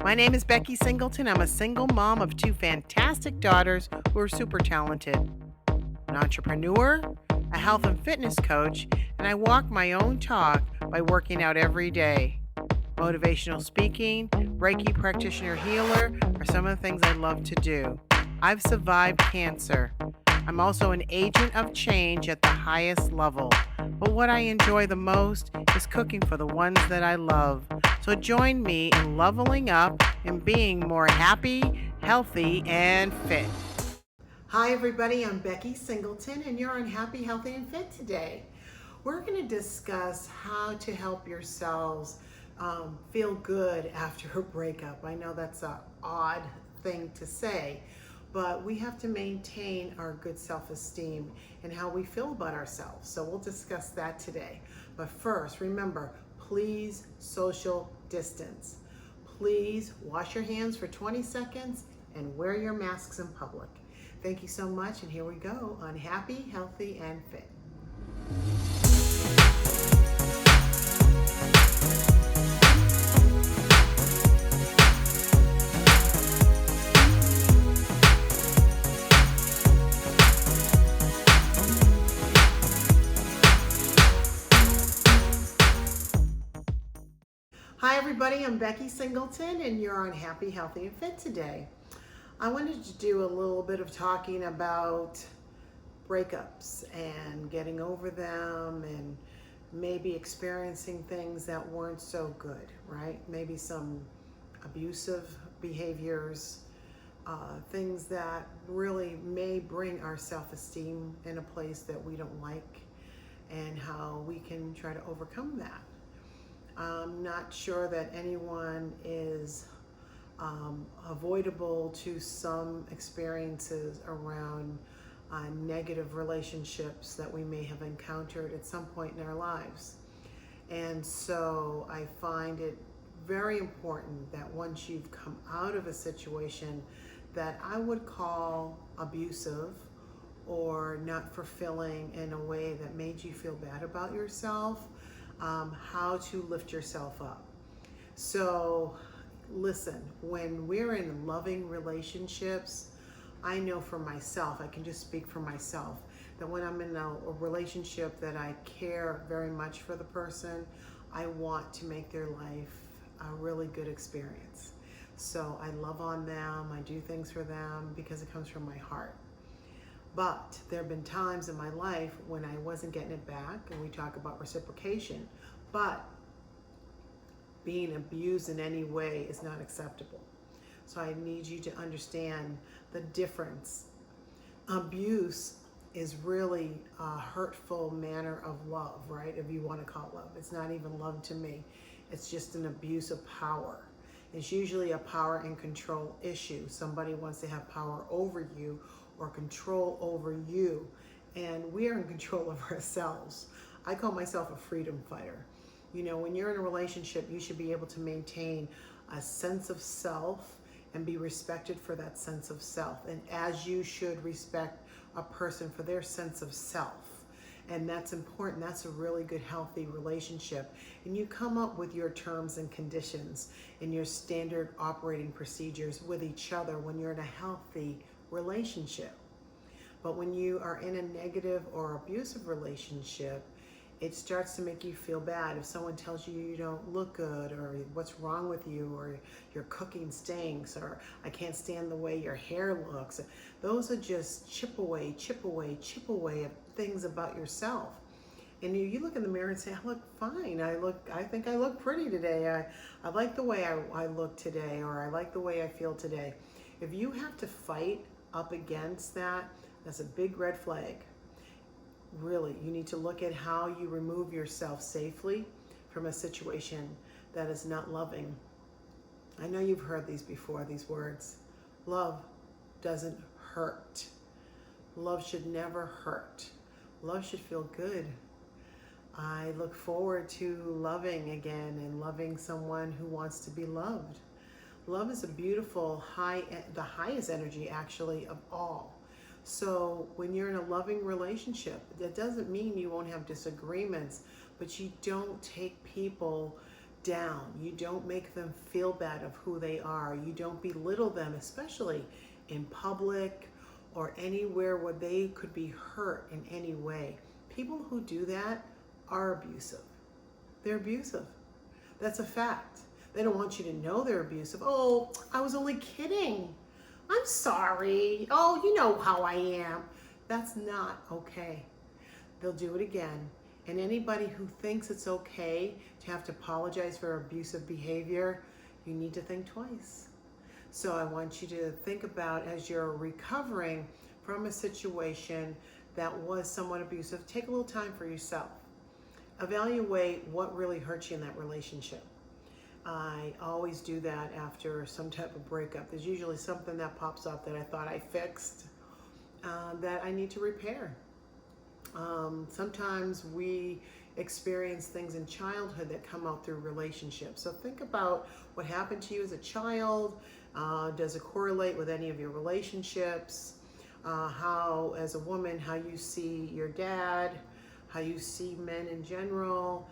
My name is Becky Singleton. I'm a single mom of two fantastic daughters who are super talented. An entrepreneur, a health and fitness coach, and I walk my own talk by working out every day. Motivational speaking, Reiki practitioner healer are some of the things I love to do. I've survived cancer. I'm also an agent of change at the highest level. But what I enjoy the most is cooking for the ones that I love. So join me in leveling up and being more happy, healthy, and fit. Hi, everybody. I'm Becky Singleton, and you're on Happy, Healthy, and Fit today. We're going to discuss how to help yourselves feel good after a breakup. I know that's an odd thing to say, but we have to maintain our good self-esteem and how we feel about ourselves. So we'll discuss that today. But first, remember, please social distance. Please wash your hands for 20 seconds and wear your masks in public. Thank you so much, and here we go on Happy, Healthy, and Fit. Hi everybody, I'm Becky Singleton and you're on Happy, Healthy, and Fit today. I wanted to do a little bit of talking about breakups and getting over them and maybe experiencing things that weren't so good, right? Maybe some abusive behaviors, things that really may bring our self-esteem in a place that we don't like, and how we can try to overcome that. I'm not sure that anyone is avoidable to some experiences around negative relationships that we may have encountered at some point in our lives. And so I find it very important that once you've come out of a situation that I would call abusive or not fulfilling in a way that made you feel bad about yourself, how to lift yourself up. So listen, when we're in loving relationships, I know for myself, I can just speak for myself, that when I'm in a relationship that I care very much for the person, I want to make their life a really good experience. So I love on them, I do things for them because it comes from my heart. But there have been times in my life when I wasn't getting it back, and we talk about reciprocation, but being abused in any way is not acceptable. So I need you to understand the difference. Abuse is really a hurtful manner of love, right? If you want to call it love. It's not even love to me. It's just an abuse of power. It's usually a power and control issue. Somebody wants to have power over you or control over you, and we are in control of ourselves. I call myself a freedom fighter. You know, when you're in a relationship, you should be able to maintain a sense of self and be respected for that sense of self, and as you should respect a person for their sense of self. And that's important. That's a really good, healthy relationship. And you come up with your terms and conditions and your standard operating procedures with each other when you're in a healthy relationship. But when you are in a negative or abusive relationship, it starts to make you feel bad. If someone tells you you don't look good, or what's wrong with you, or your cooking stinks, or I can't stand the way your hair looks, those are just chip away of things about yourself. And you look in the mirror and say, I look fine. I think I look pretty today. I like the way I look today, or I like the way I feel today. If you have to fight up against that, that's a big red flag. Really, you need to look at how you remove yourself safely from a situation that is not loving. I know you've heard these before, these words. Love doesn't hurt. Love should never hurt. Love should feel good. I look forward to loving again and loving someone who wants to be loved. Love is a beautiful, the highest energy actually of all. So when you're in a loving relationship, that doesn't mean you won't have disagreements, but you don't take people down. You don't make them feel bad of who they are. You don't belittle them, especially in public or anywhere where they could be hurt in any way. People who do that are abusive. They're abusive. That's a fact. They don't want you to know they're abusive. Oh, I was only kidding. I'm sorry. Oh, you know how I am. That's not okay. They'll do it again. And anybody who thinks it's okay to have to apologize for abusive behavior, you need to think twice. So I want you to think about, as you're recovering from a situation that was somewhat abusive, take a little time for yourself. Evaluate what really hurt you in that relationship. I always do that after some type of breakup. There's usually something that pops up that I thought I fixed that I need to repair. Sometimes we experience things in childhood that come out through relationships. So think about what happened to you as a child. Does it correlate with any of your relationships? How, as a woman, how you see your dad, how you see men in general,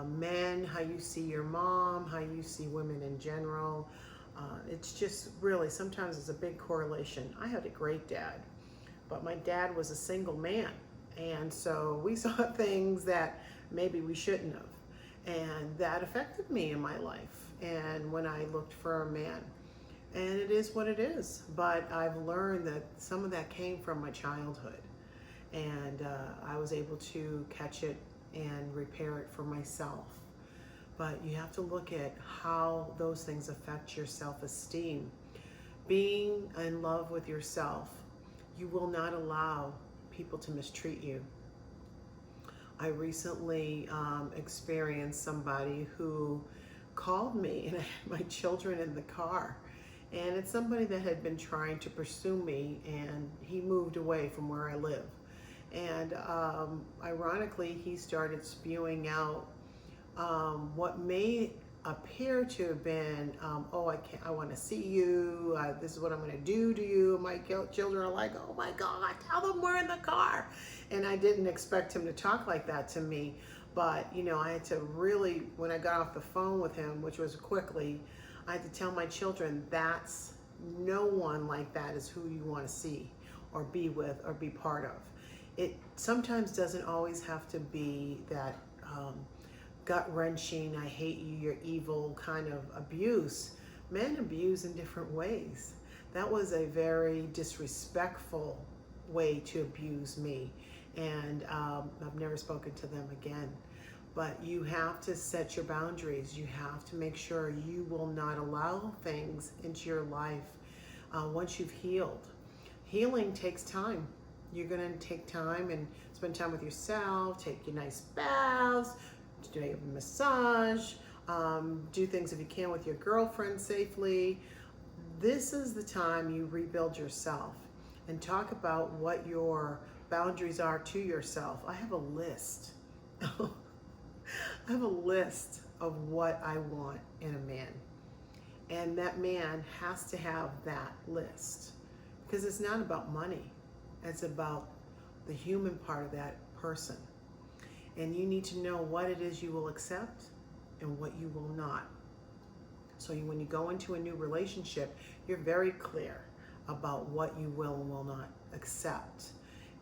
men, how you see your mom, how you see women in general. It's just really, sometimes it's a big correlation. I had a great dad, but my dad was a single man. And so we saw things that maybe we shouldn't have. And that affected me in my life. And when I looked for a man, and it is what it is. But I've learned that some of that came from my childhood. And I was able to catch it and repair it for myself. But you have to look at how those things affect your self-esteem. Being in love with yourself, you will not allow people to mistreat you. I recently experienced somebody who called me, and I had my children in the car. And it's somebody that had been trying to pursue me, and he moved away from where I live. And ironically, he started spewing out what may appear to have been, oh, I want to see you. This is what I'm going to do to you. My children are like, oh my God, tell them we're in the car. And I didn't expect him to talk like that to me. But, you know, I had to really, when I got off the phone with him, which was quickly, I had to tell my children, that's no one like that is who you want to see or be with or be part of. It sometimes doesn't always have to be that gut-wrenching, I hate you, you're evil kind of abuse. Men abuse in different ways. That was a very disrespectful way to abuse me. And I've never spoken to them again. But you have to set your boundaries. You have to make sure you will not allow things into your life once you've healed. Healing takes time. You're going to take time and spend time with yourself, take your nice baths, do a massage, do things if you can with your girlfriend safely. This is the time you rebuild yourself and talk about what your boundaries are to yourself. I have a list. I have a list of what I want in a man. And that man has to have that list. Because it's not about money. It's about the human part of that person. And you need to know what it is you will accept and what you will not. So when you go into a new relationship, you're very clear about what you will and will not accept.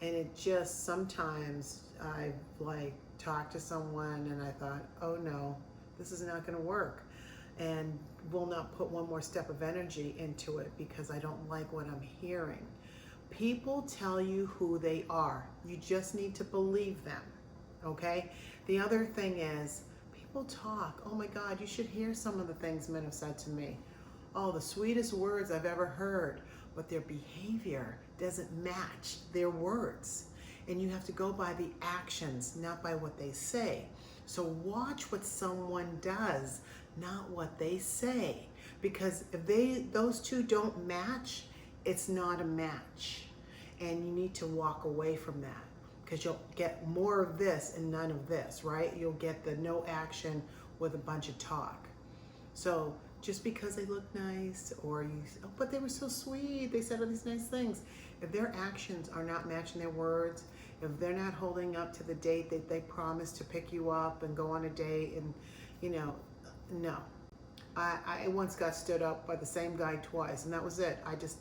And it just, sometimes I've talked to someone and I thought, oh no, this is not going to work. And will not put one more step of energy into it because I don't like what I'm hearing. People tell you who they are. You just need to believe them. Okay? The other thing is, people talk. Oh my God, you should hear some of the things men have said to me. Oh, the sweetest words I've ever heard, but their behavior doesn't match their words. And you have to go by the actions, not by what they say. So watch what someone does, not what they say. Because if those two don't match, it's not a match. And you need to walk away from that. Because you'll get more of this and none of this, right? You'll get the no action with a bunch of talk. So just because they look nice, or you, oh, but they were so sweet, they said all these nice things. If their actions are not matching their words, if they're not holding up to the date that they promised to pick you up and go on a date, and you know, No. I once got stood up by the same guy twice, and that was it. I just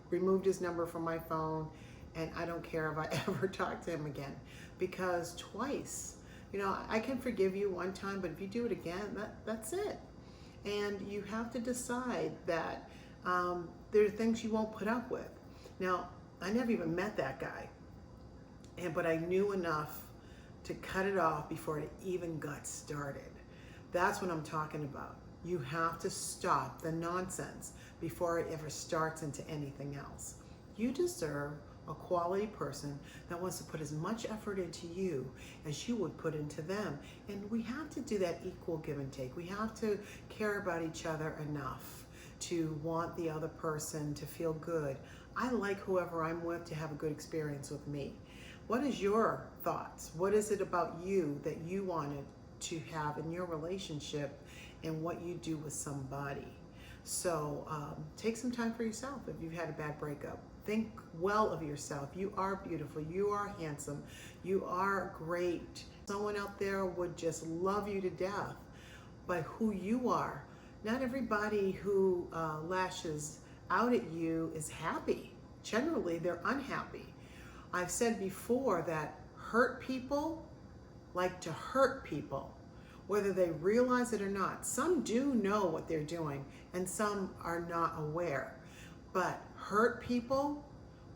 removed his number from my phone, and I don't care if I ever talk to him again, because twice, you know, I can forgive you one time, but if you do it again, that's it. And you have to decide that there are things you won't put up with. Now, I never even met that guy, but I knew enough to cut it off before it even got started. That's what I'm talking about. You have to stop the nonsense before it ever starts into anything else. You deserve a quality person that wants to put as much effort into you as you would put into them. And we have to do that equal give and take. We have to care about each other enough to want the other person to feel good. I like whoever I'm with to have a good experience with me. What is your thoughts? What is it about you that you wanted to have in your relationship and what you do with somebody? So take some time for yourself if you've had a bad breakup. Think well of yourself. You are beautiful. You are handsome. You are great. Someone out there would just love you to death by who you are. Not everybody who lashes out at you is happy. Generally, they're unhappy. I've said before that hurt people like to hurt people, whether they realize it or not. Some do know what they're doing, and some are not aware. But hurt people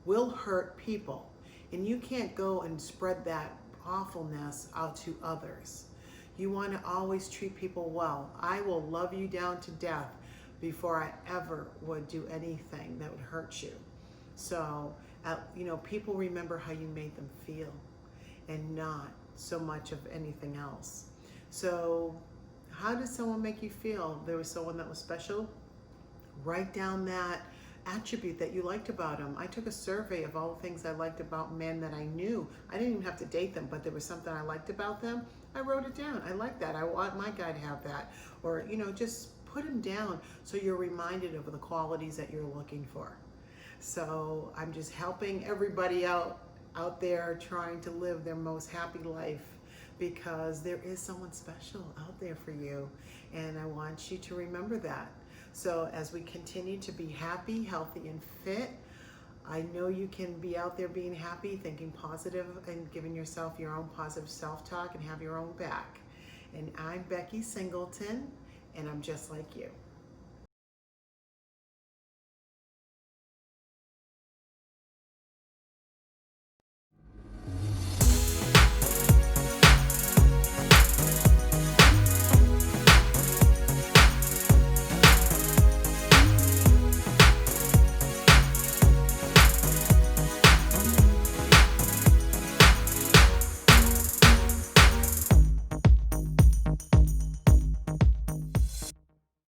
will hurt people, and you can't go and spread that awfulness out to others. You want to always treat people well. I will love you down to death before I ever would do anything that would hurt you. So, people remember how you made them feel and not so much of anything else. So, how did someone make you feel? There was someone that was special? Write down that attribute that you liked about them. I took a survey of all the things I liked about men that I knew. I didn't even have to date them, but there was something I liked about them. I wrote it down. I like that. I want my guy to have that. Or, just put them down so you're reminded of the qualities that you're looking for. So I'm just helping everybody out there trying to live their most happy life, because there is someone special out there for you, and I want you to remember that. So as we continue to be happy, healthy, and fit, I know you can be out there being happy, thinking positive, and giving yourself your own positive self-talk and have your own back. And I'm Becky Singleton, and I'm just like you.